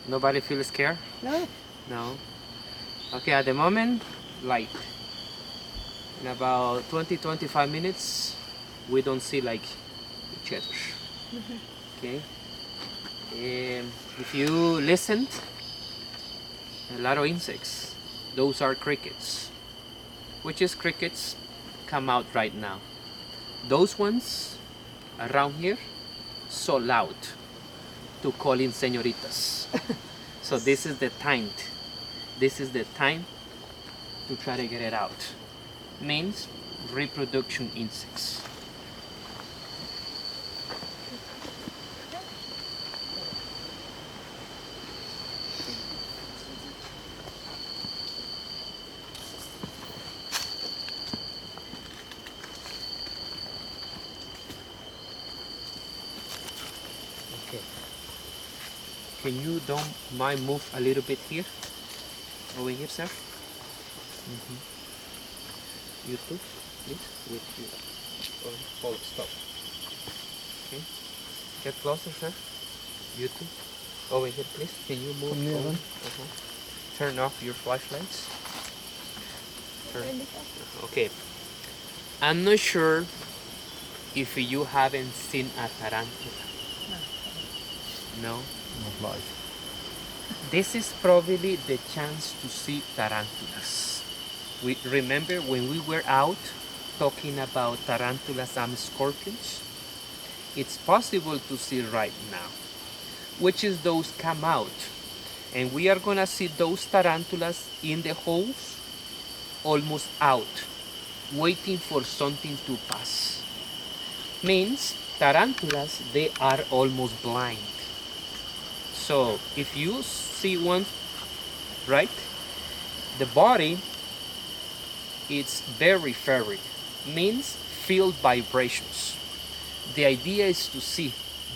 Nobody feels scared? No. No. Okay, at the moment, light. In about 20-25 minutes, we don't see like each other. Okay. If you listened, a lot of insects. Those are crickets. Which is crickets come out right now. Those ones around here, so loud to call in señoritas. So this is the time. This is the time to try to get it out. Means reproduction insects. Okay. Can you don't mind move a little bit here? Over here, sir. You too, please. With you. Oh, hold, stop. Okay. Get closer, sir. You too. Over here, please. Can you move? Come here, over? man. Turn off your flashlights. Turn. Okay. I'm not sure if you haven't seen a tarantula. No? Not live. This is probably the chance to see tarantulas. We remember when we were out talking about tarantulas and scorpions? It's possible to see right now, which is those come out. And we are gonna see those tarantulas in the holes, almost out, waiting for something to pass. Means tarantulas, they are almost blind. So if you see one, right, the body, it's very fairy, means feel vibrations. The idea is to see,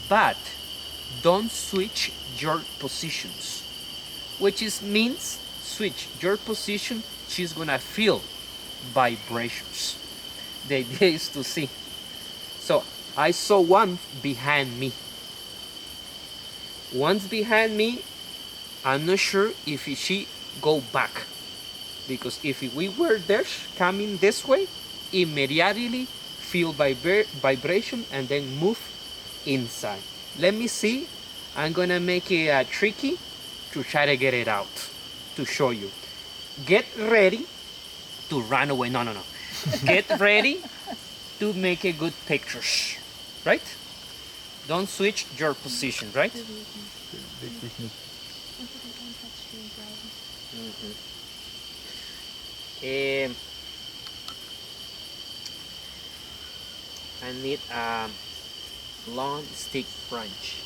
but don't switch your positions, which is means switch your position, she's gonna feel vibrations. The idea is to see. So I saw one behind me. Once behind me, I'm not sure if she go back, because if we were there coming this way, immediately feel vibration and then move inside. Let me see. I'm gonna make it tricky to try to get it out to show you. Get ready to run away. No. Get ready to make a good pictures, right? Don't switch your position, right? I need a long stick branch.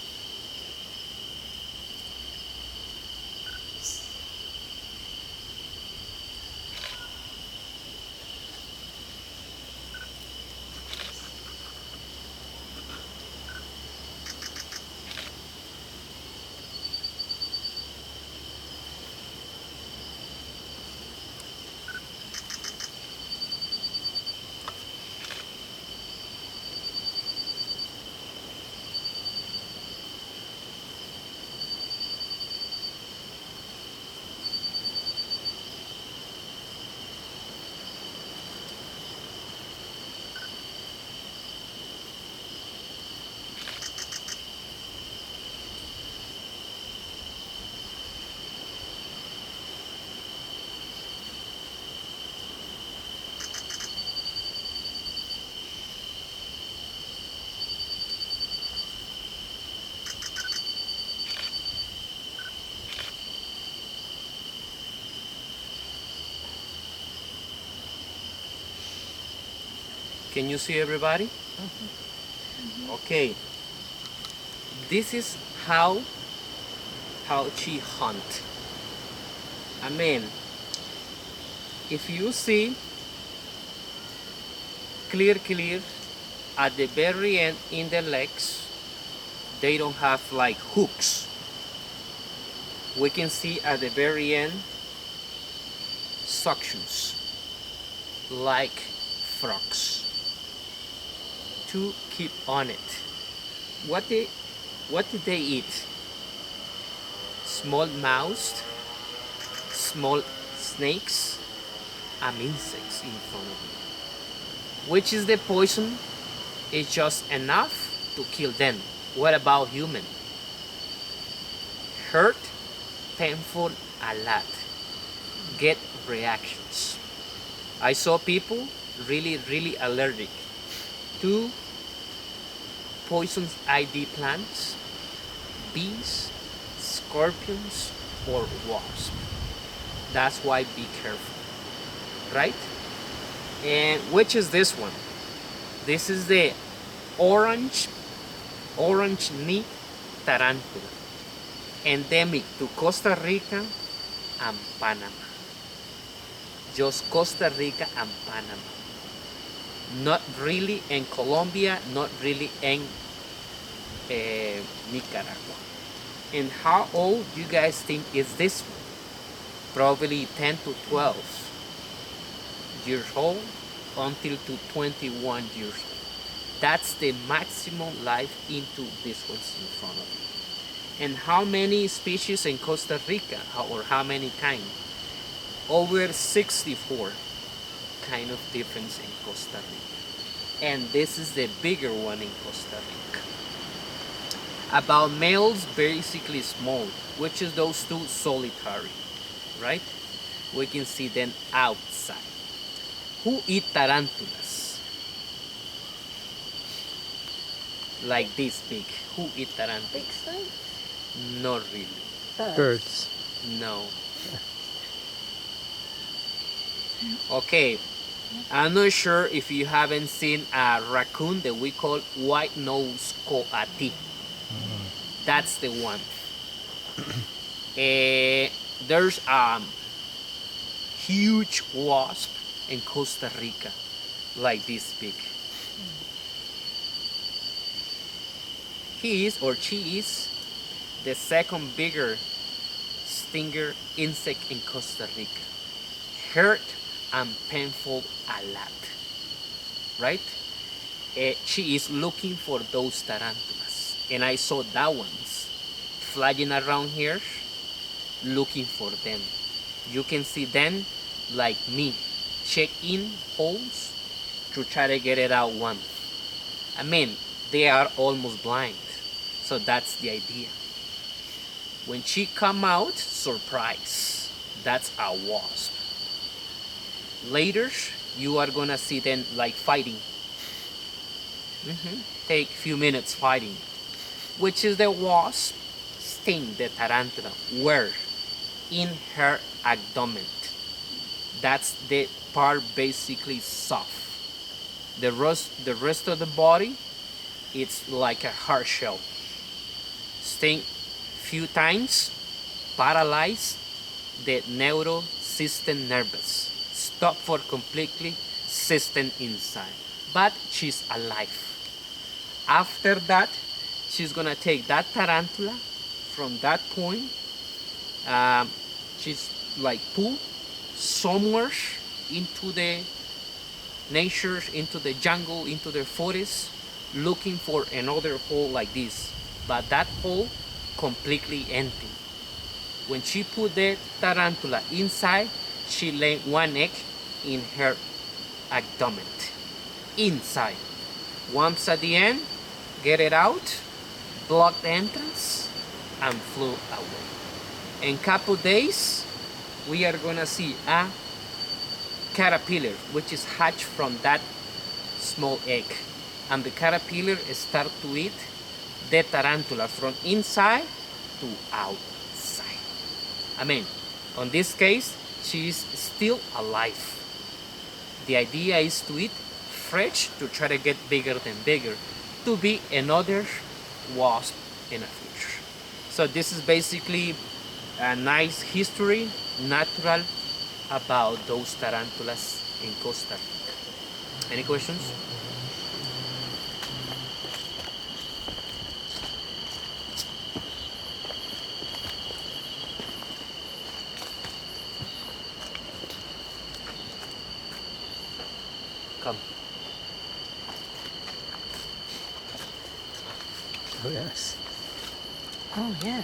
Can you see everybody? Okay. This is how she hunt. I mean, if you see clear at the very end in the legs, they don't have like hooks. We can see at the very end suctions like frogs to keep on it. What did they eat? small mouse, small snakes, and insects in front of you. Which is the poison? It's just enough to kill them. What about human? Hurt, painful, a lot. Get reactions. I saw people really allergic to poisons ID plants, bees, scorpions, or wasps. That's why be careful, right? And which is this one? This is the orange knee tarantula, endemic to Costa Rica and Panama. Just Costa Rica and Panama. Not really in Colombia, not really in Nicaragua. And how old you guys think is this one? Probably 10 to 12 years old until to 21 years old. That's the maximum life into this one's in front of you. And how many species in Costa Rica, or how many kinds? Over 64 kind of difference in Costa Rica. And this is the bigger one in Costa Rica. About males, basically small, which is those two solitary, right? We can see them outside. Who eat tarantulas? Like this big. Who eat tarantulas? Big snakes? Not really. Birds. No. Okay, I'm not sure if you haven't seen a raccoon that we call white-nosed coati. That's the one. There's a huge wasp in Costa Rica, like this big. He is, or she is, the second bigger stinger insect in Costa Rica. Hurt and painful a lot, right? She is looking for those tarantulas, and I saw that ones flying around here looking for them. You can see them like me, check in holes to try to get it out one. I mean, they are almost blind, so that's the idea. When she come out, surprise, that's a wasp. Later, you are gonna see them like fighting. Take few minutes fighting. Which is the wasp sting the tarantula? Where? In her abdomen. That's the part basically soft. The rest of the body, it's like a hard shell. Sting few times, paralyze the neural system nervous. Stop for completely system inside, but she's alive. After that, she's gonna take that tarantula from that point. She's like pulled somewhere into the nature, into the jungle, into the forest, looking for another hole like this. But that hole completely empty. When she put the tarantula inside, she laid one egg in her abdomen, inside. Once at the end, get it out, block the entrance, and flew away. In couple days, we are gonna see a caterpillar, which is hatched from that small egg. And the caterpillar start to eat the tarantula from inside to outside. I mean, on this case, she is still alive. The idea is to eat fresh to try to get bigger than bigger, to be another wasp in the future. So this is basically a nice history, natural, about those tarantulas in Costa Rica. Any questions? Come. Oh, yes. Oh, yeah.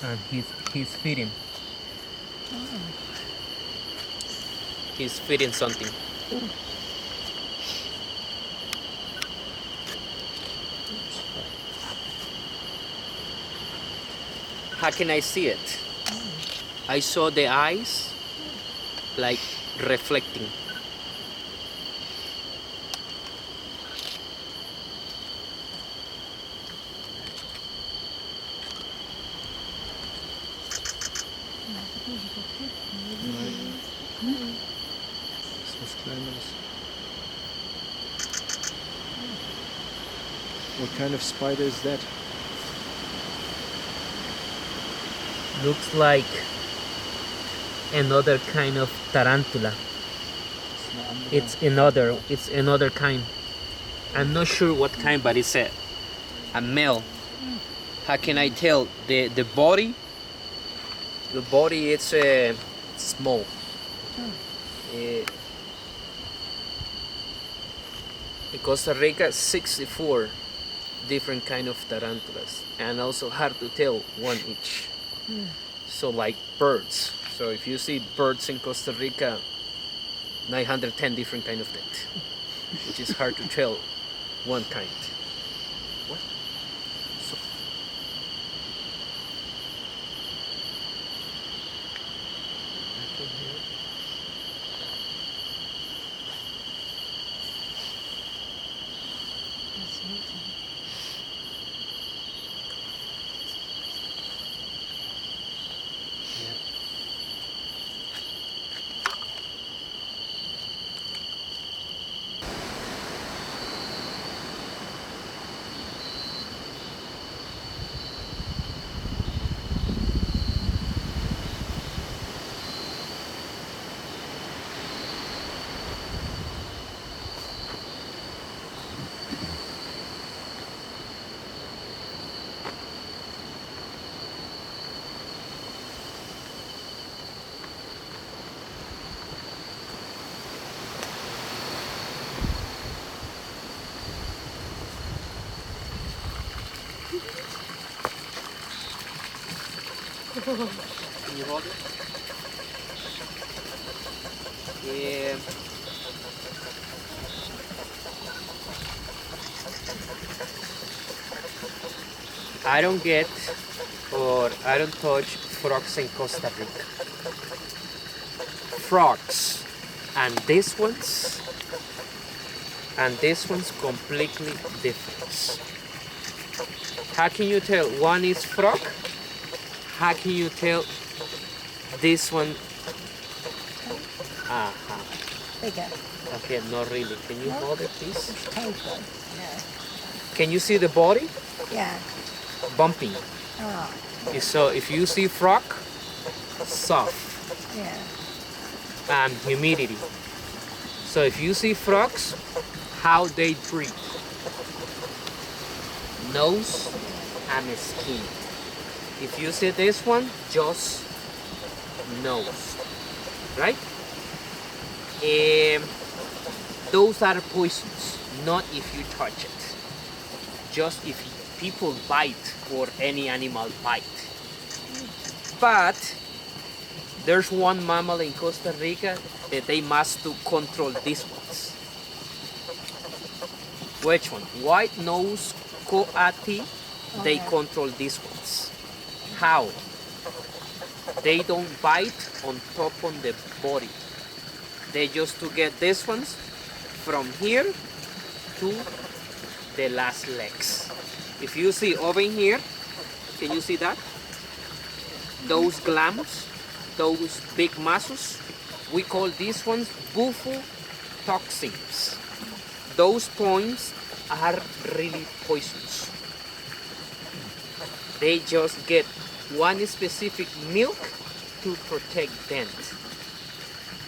And he's feeding. He's feeding something. How can I see it? I saw the eyes like reflecting. What kind of spider is that? Looks like another kind of tarantula. It's another kind. I'm not sure what kind, but it's a male. How can I tell? The body it's small. In Costa Rica, 64 different kind of tarantulas, and also hard to tell one each. So like birds. So if you see birds in Costa Rica, 910 different kind of that, which is hard to tell one kind. What? So I can hear it. Can you hold it? Yeah. I don't get or I don't touch frogs in Costa Rica. Frogs and these ones completely different. How can you tell one is frog? How can you tell this one? Bigger. Okay, not really. Can you hold it, please? It's total. Yeah. Can you see the body Yeah. bumping? Oh, So if you see frog, soft yeah. and humidity. So if you see frogs, how they breathe, nose and skin. If you see this one, just nose, right? Those are poisons, not if you touch it. Just if people bite or any animal bite. But there's one mammal in Costa Rica that they must to control these ones. Which one? White nose coati, they control these ones. How? They don't bite on top on the body. They just to get these ones from here to the last legs. If you see over here, can you see that? Those glands, those big muscles, we call these ones buffo toxins. Those points are really poisons. They just get one specific milk to protect them.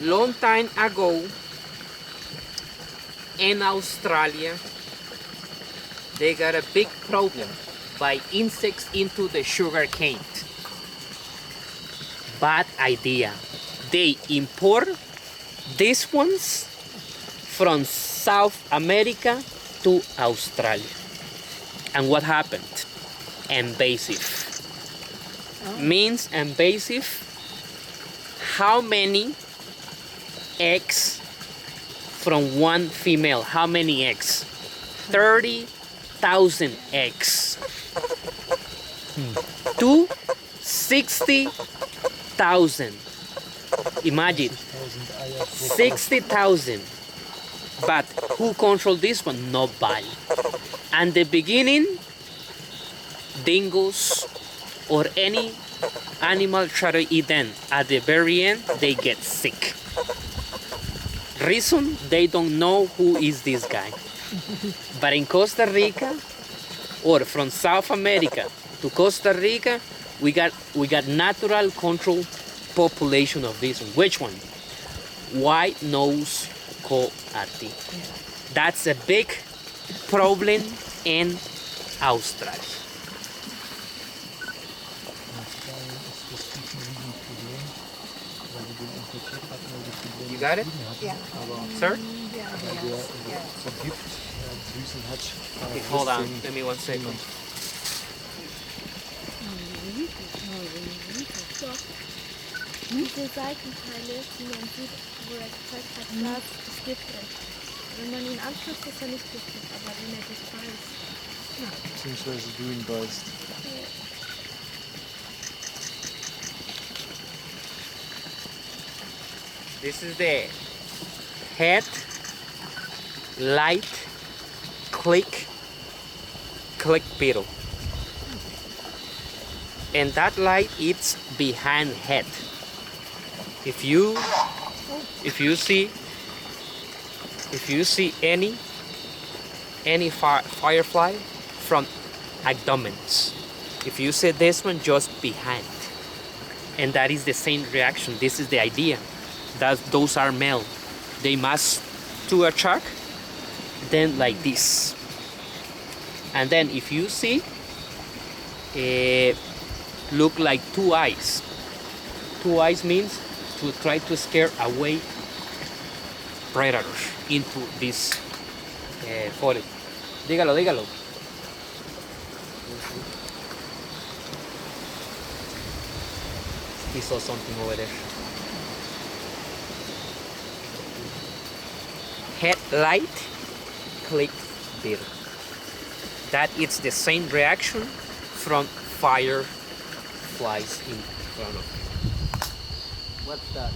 Long time ago in Australia, they got a big problem by insects into the sugar cane. Bad idea. They import these ones from South America to Australia. And what happened? Invasive. means invasive. How many eggs from one female? How many eggs? 30,000 eggs. To 60,000. Imagine 60,000. But who controls this one? Nobody. And the beginning, dingoes or any animal try to eat them. At the very end, they get sick. Reason, they don't know who is this guy. But in Costa Rica, or from South America to Costa Rica, we got natural control population of this one. Which one? White nose coati. That's a big problem in Australia. You got it? Yeah. Sir? Yeah. Okay, hold on. Give me 1 second. Diese Seitenteile, die man sieht, wo er gezeigt hat, das ist giftig. Wenn man ihn anschaut, ist er nicht giftig, aber wenn er dich beißt. Beziehungsweise du ihn beißt. This is the head, light, click beetle. And that light is behind head. If you see any firefly from abdomens, if you see this one, just behind, and that is the same reaction. This is the idea. Those are male. They must to attract. Then like this, and then if you see, look like two eyes. Two eyes means to try to scare away predators into this forest. Dígalo. He saw something over there. Headlight, click beetle. That is the same reaction from fireflies in front of you. What's that?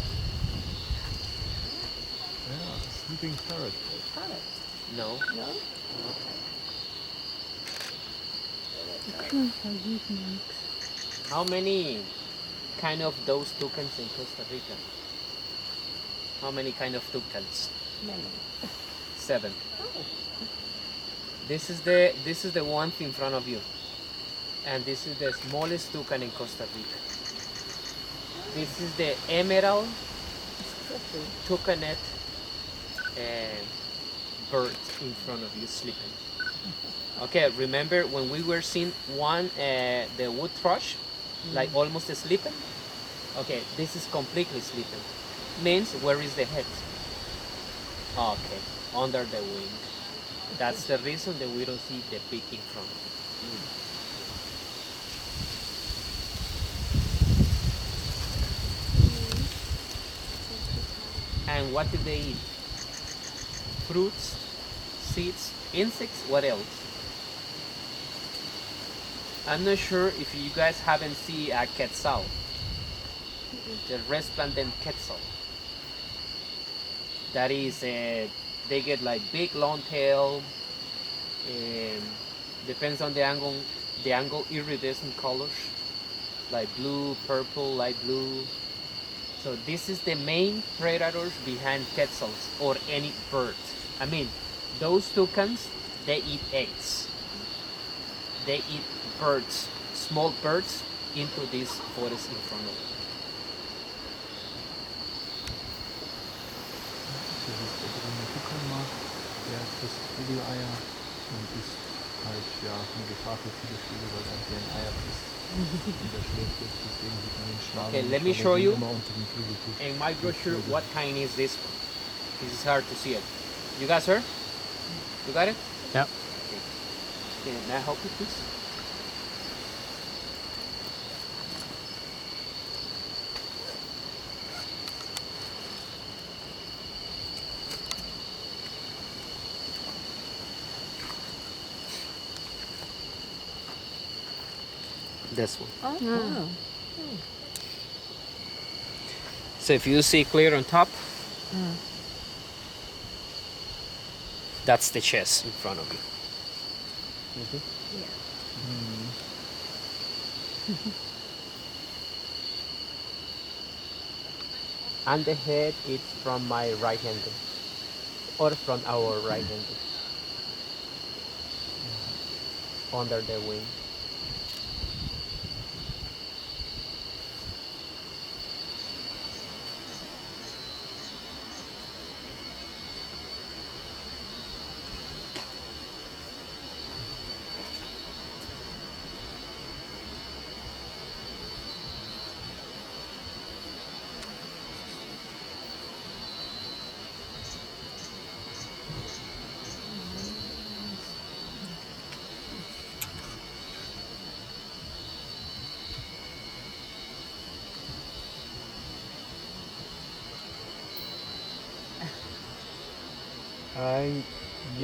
Yeah, sleeping parrot. No. No? How many kind of those toucans in Costa Rica? How many kind of toucans? Many. 7. This is the one in front of you, and this is the smallest toucan in Costa Rica. This is the emerald toucanet bird in front of you sleeping. Okay, remember when we were seeing one, the wood thrush, like almost sleeping? Okay, this is completely sleeping. Means where is the head? Okay, under the wing. That's the reason that we don't see the beak in front. And what do they eat? Fruits, seeds, insects, what else? I'm not sure if you guys haven't seen a quetzal. The resplendent quetzal. That is, they get like big long tail, depends on the angle, iridescent colors, like blue, purple, light blue. So this is the main predators behind quetzals or any bird. I mean, those toucans, they eat eggs. They eat birds, small birds, into this forest in front of them. Das ist der grüne Tukanmark, der frisst Vogeleier und ist halt ja eine Gefahr für viele Vögel, weil er deren Eier frisst. Und der schläft jetzt, deswegen sieht man den Schnabel. Okay, let me nicht, show aber you immer unter dem Flügeltuch. in my brochure what kind is this one. This is hard to see it. You guys heard? You got it? Ja. Can I help you, please? This one. Oh. So if you see clear on top, that's the chest in front of you. Yeah. And the head is from my right hand, or from our right hand, under the wing.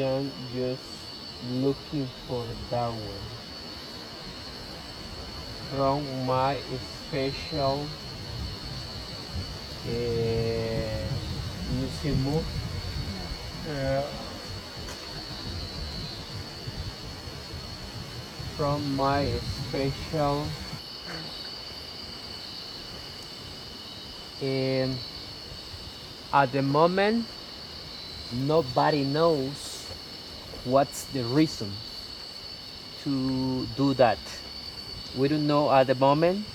I'm just looking for that one from my special museum. From my special at the moment nobody knows what's the reason to do that. We don't know at the moment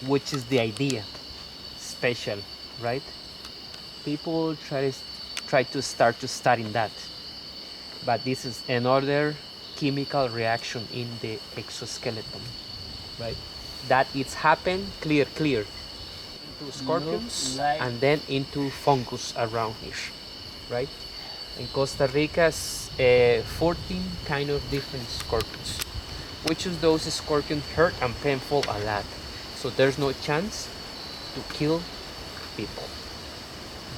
which is the idea special, right? People try to start to study that, but this is another chemical reaction in the exoskeleton, right? That it's happened clear into scorpions and then into fungus around here, right? In Costa Rica's 14 kind of different scorpions, which of those scorpions hurt and painful a lot, so there's no chance to kill people,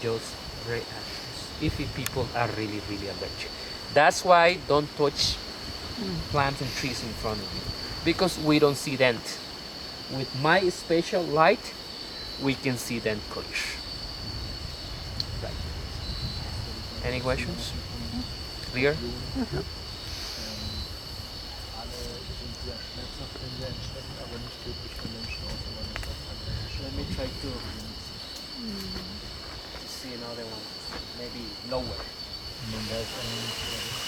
just reactions if people are really allergic. That's why don't touch plants and trees in front of you, because we don't see them. With my special light we can see them clear. Right. Any questions? Clear? Alle sind sehr schmerzhaft, wenn sie entstecken, aber nicht tödlich für Menschen, außer man ist auf allergisch. Let me try to see another one, maybe lower. Und man weiß eigentlich nicht,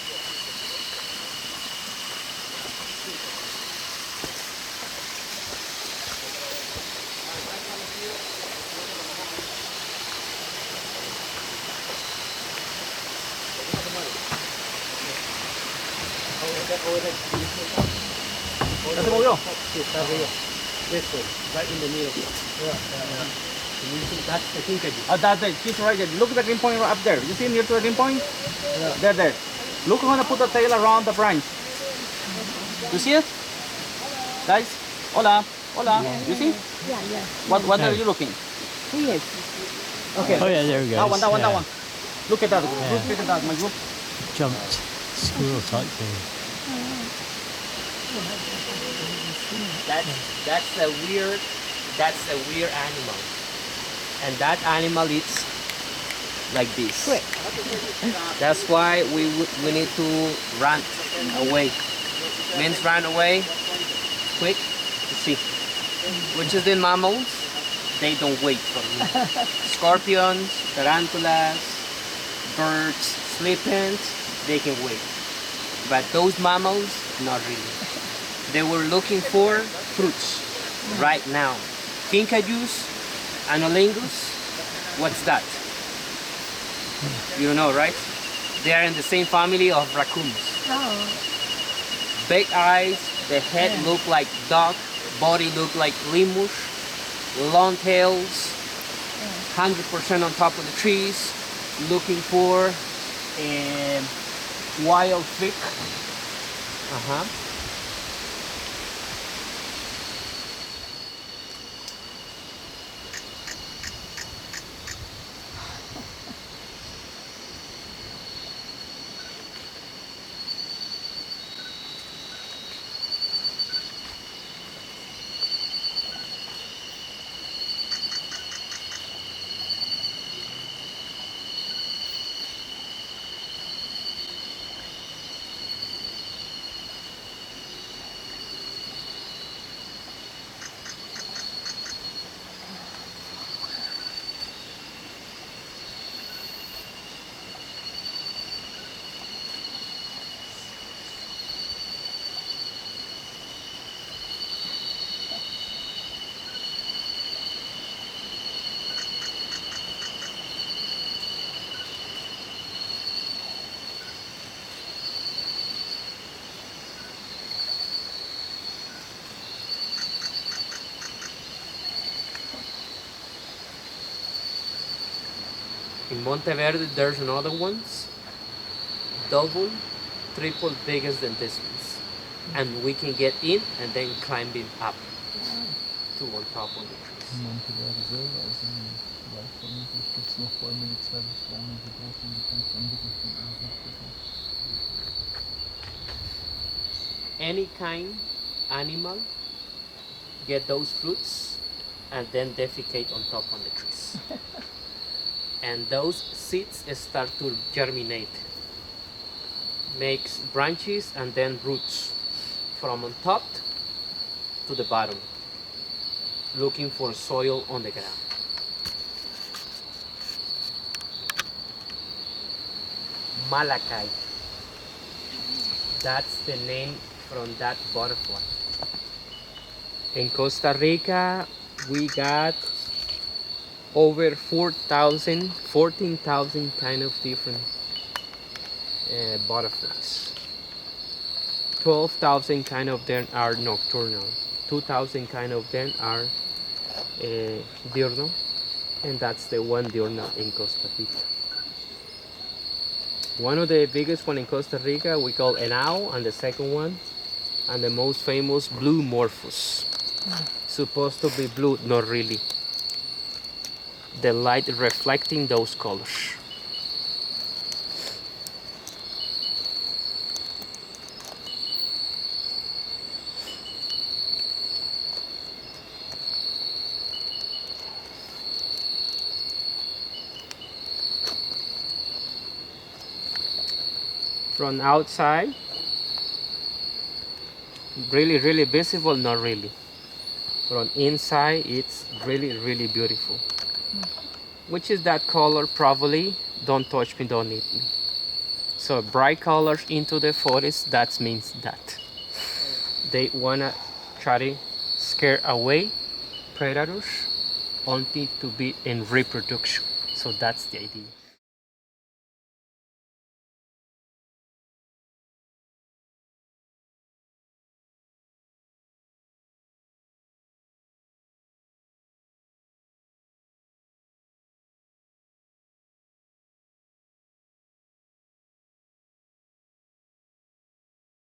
¿Está movió? Sí, está arriba. This one, right in the middle. You see, that's the kinkajou. That's it. She's right there. Look at the green point up there. You see near to the green point? There. Look how to put the tail around the branch. You see it? Guys? Hola. You see? Yeah. What are you looking? He is. Okay. Oh yeah, there we go. That one. Look at that. Look at that, my group. Jumped squirrel type thing. That's a weird animal, and that animal is like this. Quick. That's why we need to run away. Means run away quick to see. Which is the mammals, they don't wait for you. Scorpions, tarantulas, birds, sleepings, they can wait. But those mammals, not really. They were looking for fruits right now. Kinkajous, anolingus, what's that? You don't know, right? They are in the same family of raccoons. Oh. Big eyes, the head look like dog, body look like lemur, long tails, 100% on top of the trees, looking for a wild fig. In Monteverde, there's another ones, double, triple biggest than this ones. And we can get in and then climbing up to on top of the trees. Monteverde selber, also im Wald vermutlich, gibt es noch Bäume, die 2 bis 3 Meter groß sind, die kannst du in die Richtung hochklettern. Any kind animal get those fruits and then defecate on top of the trees. And those seeds start to germinate, makes branches and then roots from on top to the bottom, looking for soil on the ground. Malachite, that's the name from that butterfly. In Costa Rica, we got over 14,000 kind of different butterflies. 12,000 kind of them are nocturnal. 2,000 kind of them are diurnal, and that's the one diurnal in Costa Rica. One of the biggest one in Costa Rica we call Henao, and the second one, and the most famous, blue morphus. Supposed to be blue, not really. The light reflecting those colors. From outside, really visible, not really. From inside, it's really beautiful. Which is that color? Probably don't touch me, don't eat me. So bright colors into the forest, that means that they wanna try to scare away predators only to be in reproduction. So that's the idea.